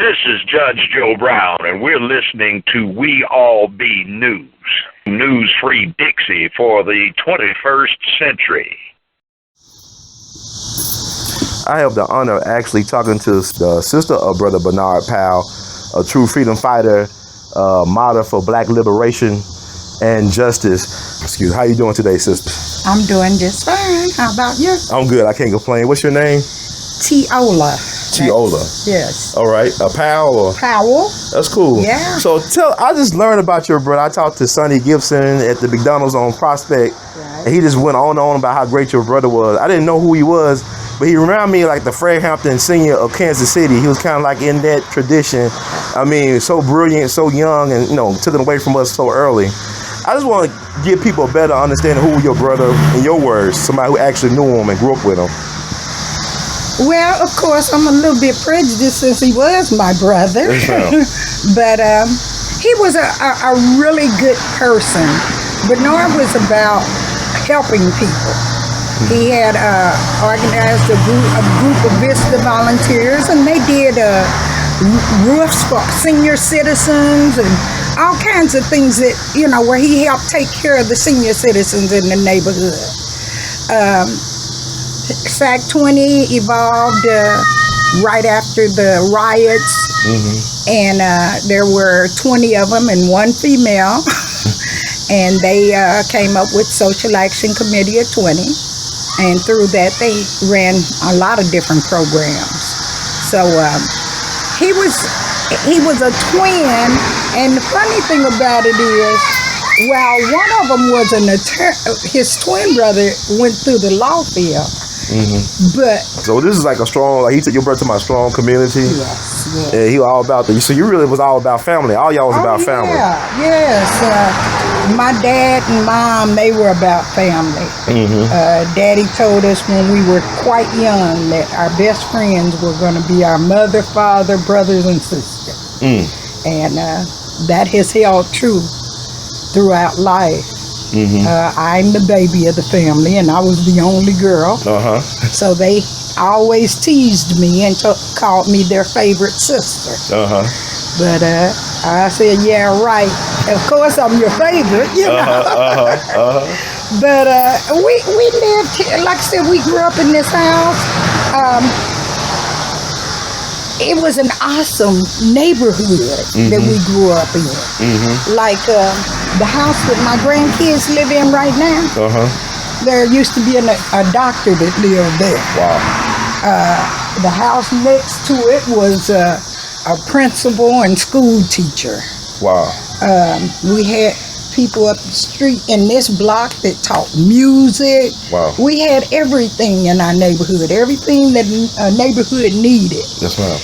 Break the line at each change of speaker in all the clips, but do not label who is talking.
This is Judge Joe Brown, and we're listening to We All Be News. News-free Dixie for the 21st century.
I have the honor of actually talking to the sister of Brother Bernard PoWEll, a true freedom fighter, martyr for black liberation and justice. Excuse me. How you doing today, sister?
I'm doing just fine. How about you?
I'm good. I can't complain. What's your name?
Tiola.
Tiola.
Yes.
All right. PoWEll or?
PoWEll.
That's cool.
Yeah.
So I just learned about your brother. I talked to Sonny Gibson at the McDonald's on Prospect.
Right.
And he just went on and on about how great your brother was. I didn't know who he was, but he reminded me like the Fred Hampton Sr. of Kansas City. He was kind of like in that tradition. I mean, so brilliant, so young, and took it away from us so early. I just want to give people a better understanding who your brother, in your words, somebody who actually knew him and grew up with him.
Well, of course, I'm a little bit prejudiced since he was my brother. But he was a really good person. Bernard was about helping people. He had organized a group of Vista volunteers, and they did roofs for senior citizens and all kinds of things that, where he helped take care of the senior citizens in the neighborhood. SAC 20 evolved right after the riots, and there were 20 of them and one female, and they came up with Social Action Committee of 20, and through that they ran a lot of different programs. So he was a twin, and the funny thing about it is, while one of them was an attorney, his twin brother went through the law field. But
so this is like a strong, like he took your brother to my strong community.
Yes.
Yeah, he was all about so you really was all about family. All y'all was about family.
Yes. My dad and mom, they were about family. Daddy told us when we were quite young that our best friends were going to be our mother, father, brothers, and sisters. And that has held true throughout life. I'm the baby of the family, and I was the only girl. So they always teased me and called me their favorite sister. But I said, yeah, right. Of course, I'm your favorite, But we lived here. Like I said, we grew up in this house. It was an awesome neighborhood that we grew up in. Like the house that my grandkids live in right now, there used to be a doctor that lived there.
Wow.
The house next to it was a principal and school teacher.
Wow.
We had people up the street in this block that taught music.
Wow.
We had everything in our neighborhood, everything that a neighborhood needed.
Yes, ma'am.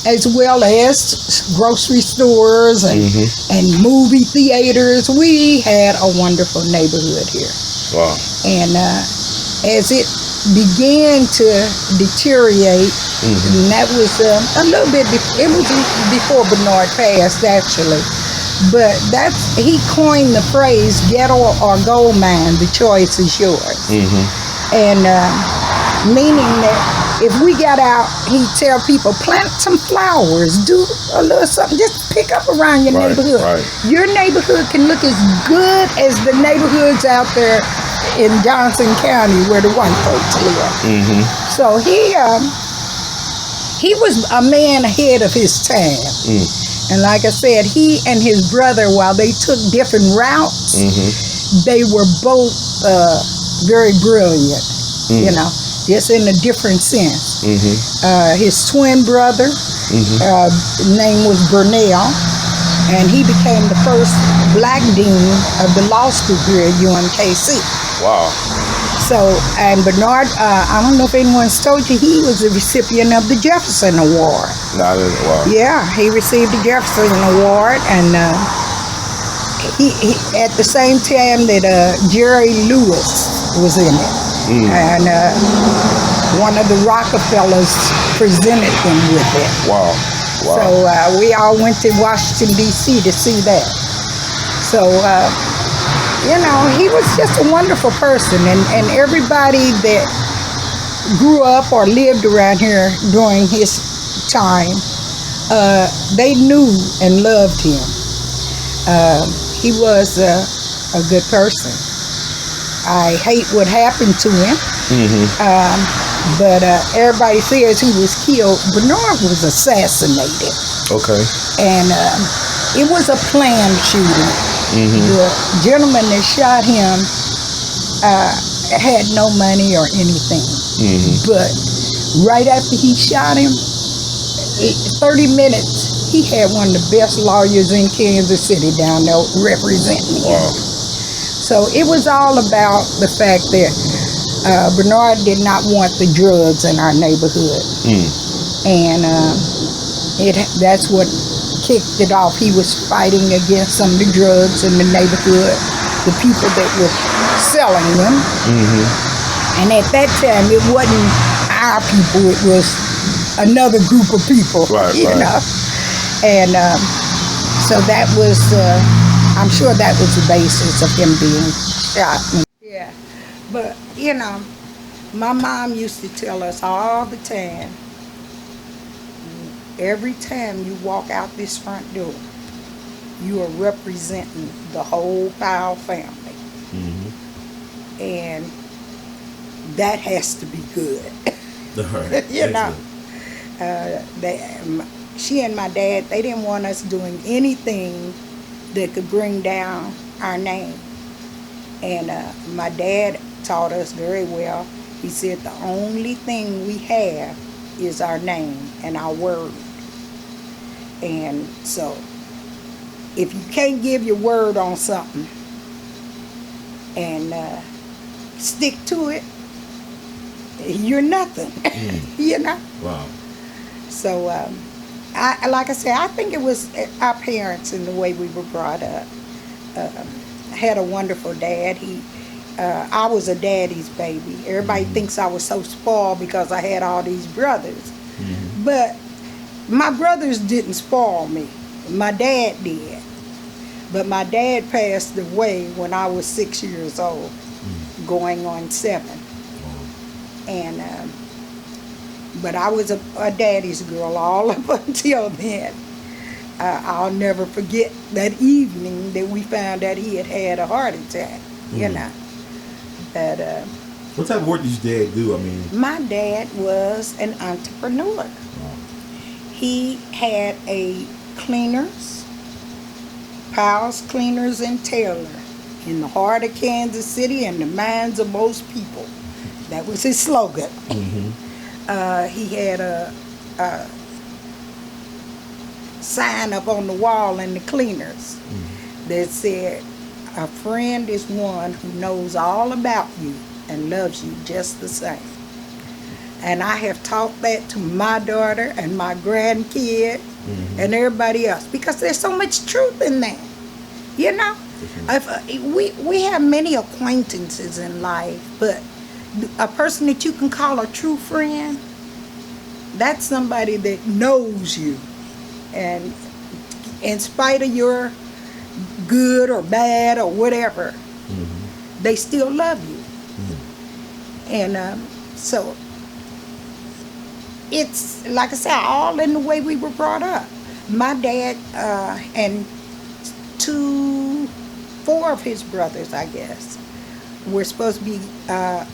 As well as grocery stores and movie theaters. We had a wonderful neighborhood here.
Wow.
And as it began to deteriorate, and that was a little bit, it was before Bernard passed, actually. But he coined the phrase ghetto or gold mine, the choice is yours. And meaning that if we got out, he'd tell people, plant some flowers, do a little something, just pick up around your neighborhood. Your neighborhood can look as good as the neighborhoods out there in Johnson County where the white folks live. So he was a man ahead of his time. And like I said, he and his brother, while they took different routes, they were both very brilliant, just in a different sense. His twin brother, name was Betrayal, and he became the first black dean of the law school here at UMKC.
Wow.
So, and Bernard, I don't know if anyone's told you, he was a recipient of the Jefferson Award.
Wow.
Yeah, he received the Jefferson Award, and he at the same time that Jerry Lewis was in it. And one of the Rockefellers presented him with it.
Wow.
So we all went to Washington, D.C. to see that. So, he was just a wonderful person, and everybody that grew up or lived around here during his time they knew and loved him. He was a good person. I hate what happened to him, but everybody says he was killed. Bernard was assassinated.
Okay.
And it was a planned shooting. The gentleman that shot him had no money or anything. But right after he shot him, 30 minutes, he had one of the best lawyers in Kansas City down there representing him.
Wow.
So it was all about the fact that Bernard did not want the drugs in our neighborhood. And that's what kicked it off. He was fighting against some of the drugs in the neighborhood, the people that were selling them. And at that time, it wasn't our people, it was another group of people, you know. And so that was, I'm sure that was the basis of him being shot. Yeah, but you know, my mom used to tell us all the time, every time you walk out this front door, you are representing the whole PoWEl family. And that has to be good. You know, she and my dad, they didn't want us doing anything that could bring down our name. And my dad taught us very well. He said the only thing we have is our name and our word. And so if you can't give your word on something and stick to it, you're nothing. You know?
Wow.
So like I said, I think it was our parents and the way we were brought up. I had a wonderful dad. I was a daddy's baby. Everybody thinks I was so spoiled because I had all these brothers. But my brothers didn't spoil me. My dad did. But my dad passed away when I was 6 years old, going on 7. And but I was a daddy's girl all up until then. I'll never forget that evening that we found out he had a heart attack. You know. But
what type of work did your dad do? I mean,
my dad was an entrepreneur. He had a cleaners, PoWEl's Cleaners in Teola, in the heart of Kansas City and the minds of most people. That was his slogan. He had a sign up on the wall in the cleaners that said, "A friend is one who knows all about you and loves you just the same." And I have taught that to my daughter and my grandkid and everybody else, because there's so much truth in that. You know, we have many acquaintances in life, but a person that you can call a true friend, that's somebody that knows you, and in spite of your good or bad or whatever, they still love you. And so it's, like I said, all in the way we were brought up. My dad and 4 of his brothers, I guess, were supposed to be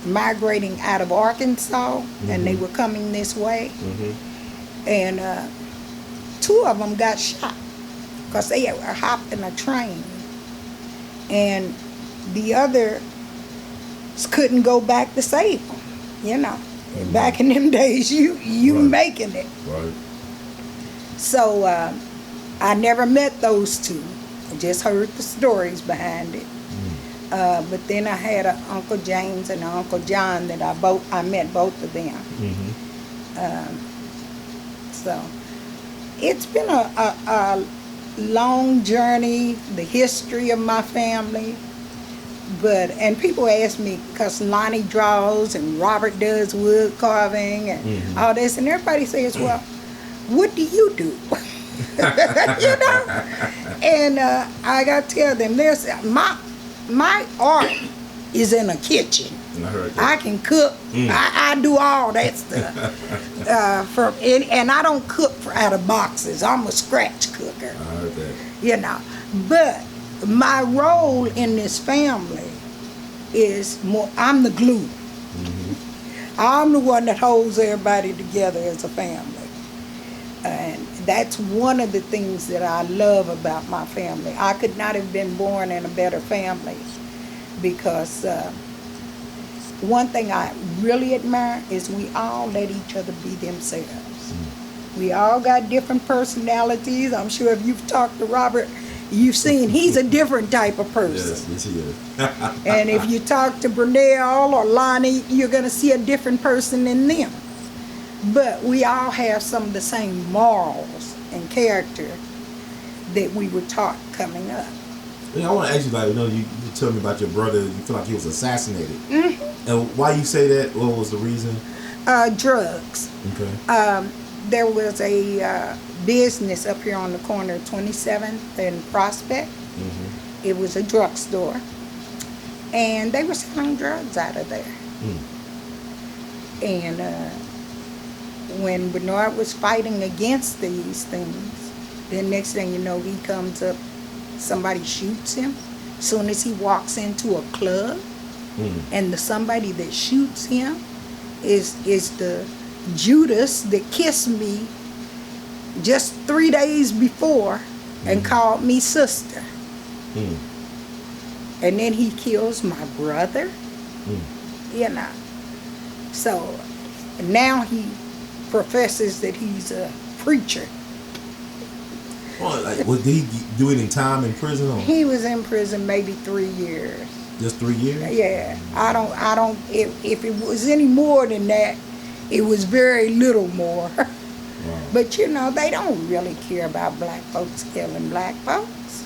migrating out of Arkansas, and they were coming this way. And 2 of them got shot because they were hopped in a train. And the others couldn't go back to save them, you know. Back in them days, you making it.
Right.
So I never met those 2. I just heard the stories behind it. But then I had an Uncle James and an Uncle John that I met both of them. So it's been a long journey, the history of my family. And people ask me, because Lonnie draws and Robert does wood carving and all this, and everybody says, well, what do you do? You know? And I got to tell them, my art is in a kitchen.
I heard that.
I can cook. I do all that stuff. And I don't cook out of boxes. I'm a scratch cooker.
I heard that.
You know. But my role in this family is more, I'm the glue. I'm the one that holds everybody together as a family. And that's one of the things that I love about my family. I could not have been born in a better family because one thing I really admire is we all let each other be themselves. We all got different personalities. I'm sure if you've talked to Robert, you've seen he's a different type of person.
Yes, he is.
And if you talk to Betrayal or Lonnie, you're going to see a different person in them. But we all have some of the same morals and character that we were taught coming up.
Yeah, I want to ask you, like, you know, you told me about your brother. You feel like he was assassinated. And why you say that? What was the reason?
Drugs.
Okay.
There was a business up here on the corner of 27th and Prospect. It was a drugstore. And they were selling drugs out of there. And when Bernard was fighting against these things, then next thing you know, he comes up, somebody shoots him. As soon as he walks into a club, and the somebody that shoots him is the Judas that kissed me just 3 days before and called me sister. And then he kills my brother. You know. So now he professes that he's a preacher.
Well, like, did he do any time in prison? Or?
He was in prison maybe 3 years.
Just 3 years?
Yeah. I don't, if it was any more than that, it was very little more.
Wow.
But you know, they don't really care about black folks killing black folks.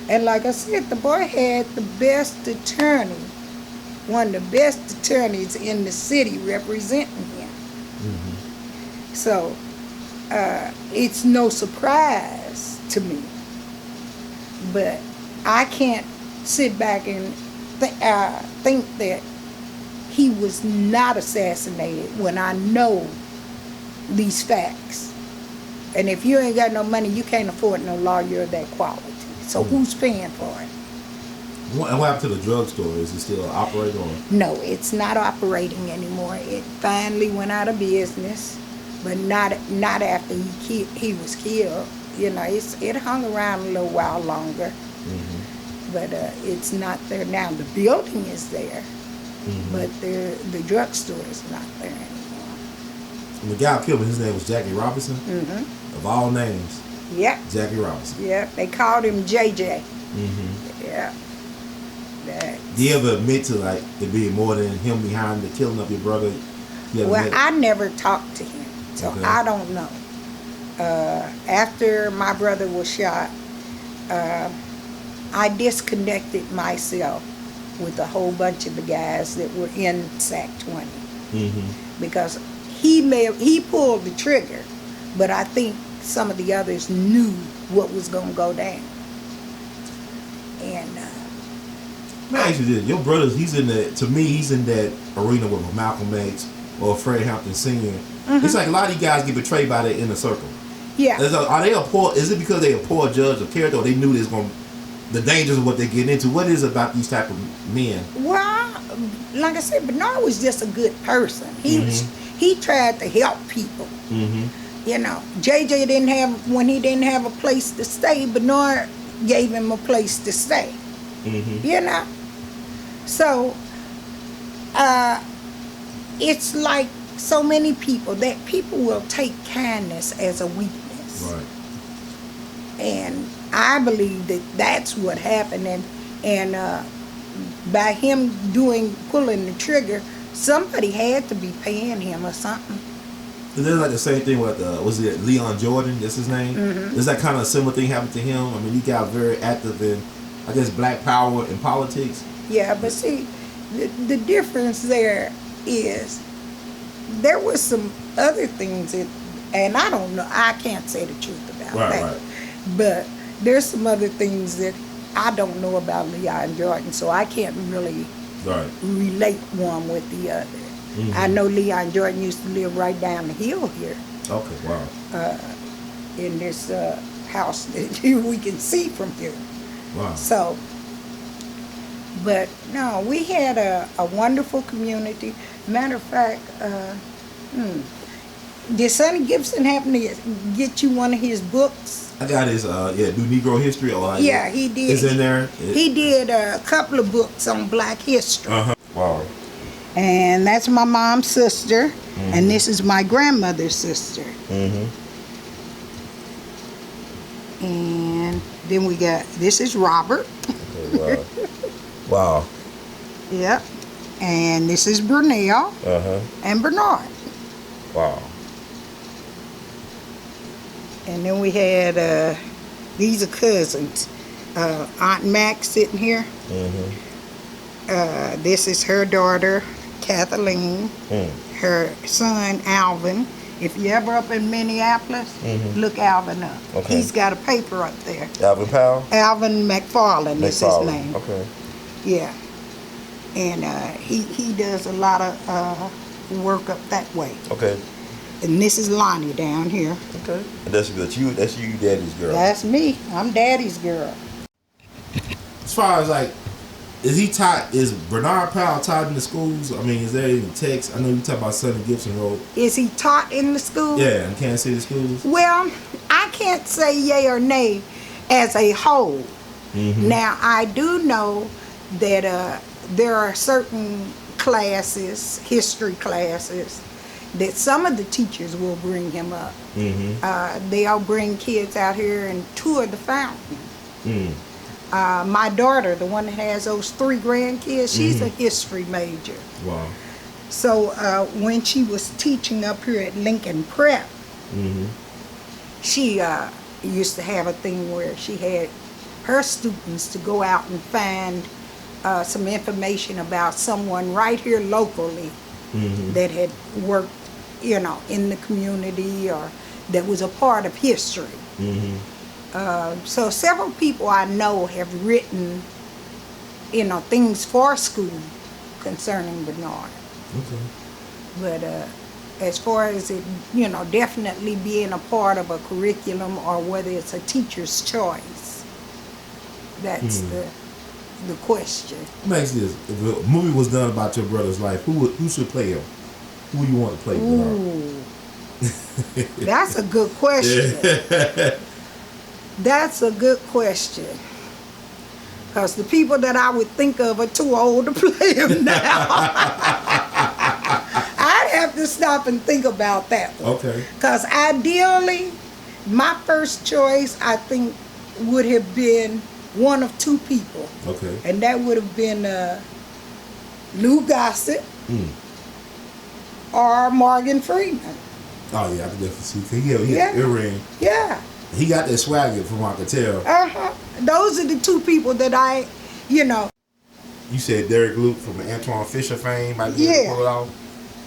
And like I said, the boy had the best attorney, one of the best attorneys in the city representing him. So it's no surprise to me. But I can't sit back and think that he was not assassinated when I know these facts. And if you ain't got no money, you can't afford no lawyer of that quality. So who's paying for it?
And what happened to the drugstore? Is it still operating on?
No, it's not operating anymore. It finally went out of business, but not after he was killed. You know, it hung around a little while longer, but it's not there now. The building is there, but the drugstore is not there anymore.
And the guy who killed him, his name was Jackie Robinson. Of all names.
Yep.
Jackie Robinson.
Yep. They called him JJ. Yeah.
Do you ever admit to like there being more than him behind the killing of your brother?
Well, I never talked to him, so I don't know. After my brother was shot, I disconnected myself with a whole bunch of the guys that were in SAC 20 because he pulled the trigger, but I think some of the others knew what was going to go down. And
man, actually, your brother, he's in that arena with Malcolm X or Fred Hampton Sr. It's like a lot of you guys get betrayed by the inner circle.
Yeah.
Is it because they a poor judge of character, or they knew the dangers of what they're getting into? What is it about these type of men?
Well, like I said, Bernard was just a good person. He tried to help people. You know, JJ when he didn't have a place to stay, Bernard gave him a place to stay. You know? So, it's like so many people that people will take kindness as a weakness.
Right.
And I believe that that's what happened. And by him pulling the trigger, somebody had to be paying him or something.
Is that like the same thing with was it Leon Jordan? That's his name. Does that kind of similar thing happen to him? I mean, he got very active in, I guess, black power in politics.
Yeah, but see, the difference there is there was some other things and I don't know, I can't say the truth about that. Right. But there's some other things that I don't know about Leon Jordan, so I can't really relate one with the other. I know Leon Jordan used to live right down the hill here.
Okay, wow.
In this house that we can see from here.
Wow.
So, but no, we had a wonderful community. Matter of fact, did Sonny Gibson happen to get you one of his books?
I got his, Do Negro History.
Yeah, he did.
It's in there.
He did a couple of books on Black history.
Wow.
And that's my mom's sister, and this is my grandmother's sister. And then we got, this is Robert.
Okay, wow. Wow.
Yep. And this is Brunel and Bernard.
Wow.
And then we had, these are cousins. Aunt Mac sitting here. This is her daughter, Kathleen. Her son, Alvin. If you're ever up in Minneapolis, look Alvin up.
Okay.
He's got a paper up there.
Alvin Powell?
Alvin McFarland is his name.
Okay.
Yeah. And he does a lot of work up that way.
Okay.
And this is Lonnie down here.
Okay. And that's you, daddy's girl.
That's me. I'm daddy's girl.
As far as like, is Bernard Powell taught in the schools? I mean, is there any text? I know you talk about Sonny Gibson Road.
Is he taught in the school?
Yeah, in Kansas City schools.
Well, I can't say yay or nay as a whole. Now, I do know that there are certain classes, history classes, that some of the teachers will bring him up. They'll bring kids out here and tour the fountain. My daughter, the one that has those 3 grandkids, she's a history major.
Wow.
So when she was teaching up here at Lincoln Prep, she used to have a thing where she had her students to go out and find some information about someone right here locally that had worked, you know, in the community or that was a part of history. So several people I know have written, you know, things for school concerning Bernard.
Okay.
But as far as it, you know, definitely being a part of a curriculum or whether it's a teacher's choice, that's the question.
Let me ask you this: if a movie was done about your brother's life, who should play him? Who would you want to play Bernard?
Ooh, that's a good question. That's a good question. Because the people that I would think of are too old to play him now. I'd have to stop and think about that one.
Okay.
Because ideally, my first choice, I think, would have been one of 2 people.
Okay.
And that would have been Lou Gossett or Morgan Freeman.
Oh, yeah, I can definitely see. He had an earring.
Yeah.
He got that swagger from I could tell.
Those are the 2 people that I, you know.
You said Derek Luke from the Antoine Fisher fame might be able to pull it off.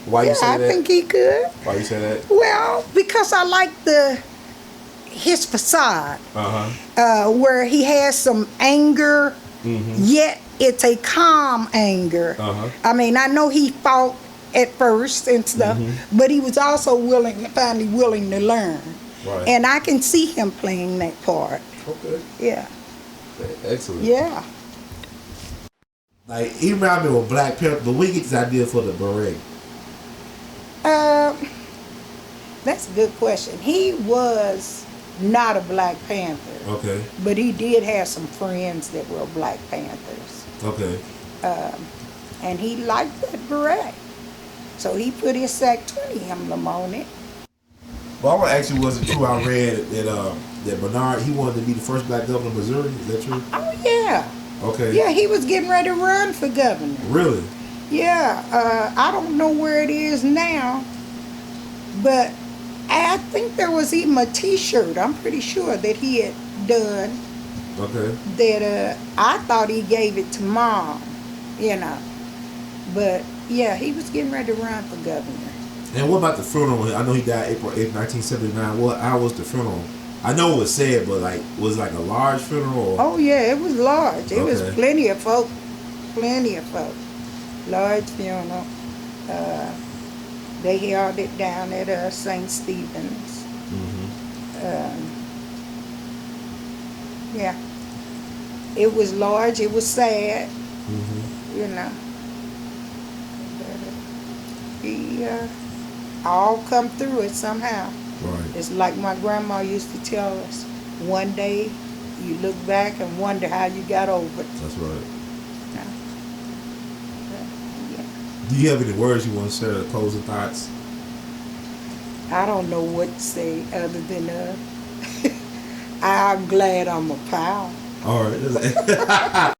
Why you say that?
I think he could.
Why you say that?
Well, because I like his facade. Where he has some anger, yet it's a calm anger. I mean, I know he fought at first and stuff, but he was also finally willing to learn.
Right.
And I can see him playing that part.
Okay.
Yeah.
Excellent.
Yeah.
Like, he reminded me of Black Panther, but we get this idea for the beret.
That's a good question. He was not a Black Panther.
Okay.
But he did have some friends that were Black Panthers.
Okay.
And he liked that beret. So he put his SAC 20 emblem on it.
Well, I want to ask you, was it true I read that Bernard, he wanted to be the first Black governor of Missouri? Is that true?
Oh, yeah.
Okay.
Yeah, he was getting ready to run for governor.
Really?
Yeah. I don't know where it is now, but I think there was even a T-shirt, I'm pretty sure, that he had done.
Okay.
That I thought he gave it to Mom, you know. But, yeah, he was getting ready to run for governor.
And what about the funeral? I know he died April 8th, 1979. How was the funeral? I know it was sad, but like, was it like a large funeral? Or?
Oh, yeah, it was large. It was
Okay.
plenty of folk. Plenty of folk. large funeral. They held it down at St. Stephen's. Yeah. It was large. It was sad. You know. But he all come through it somehow.
Right.
It's like my grandma used to tell us. One day you look back and wonder how you got over it.
That's right.
Yeah.
Do you have any words you want to share, closing thoughts?
I don't know what to say other than I'm glad I'm a PoWEr.
All right.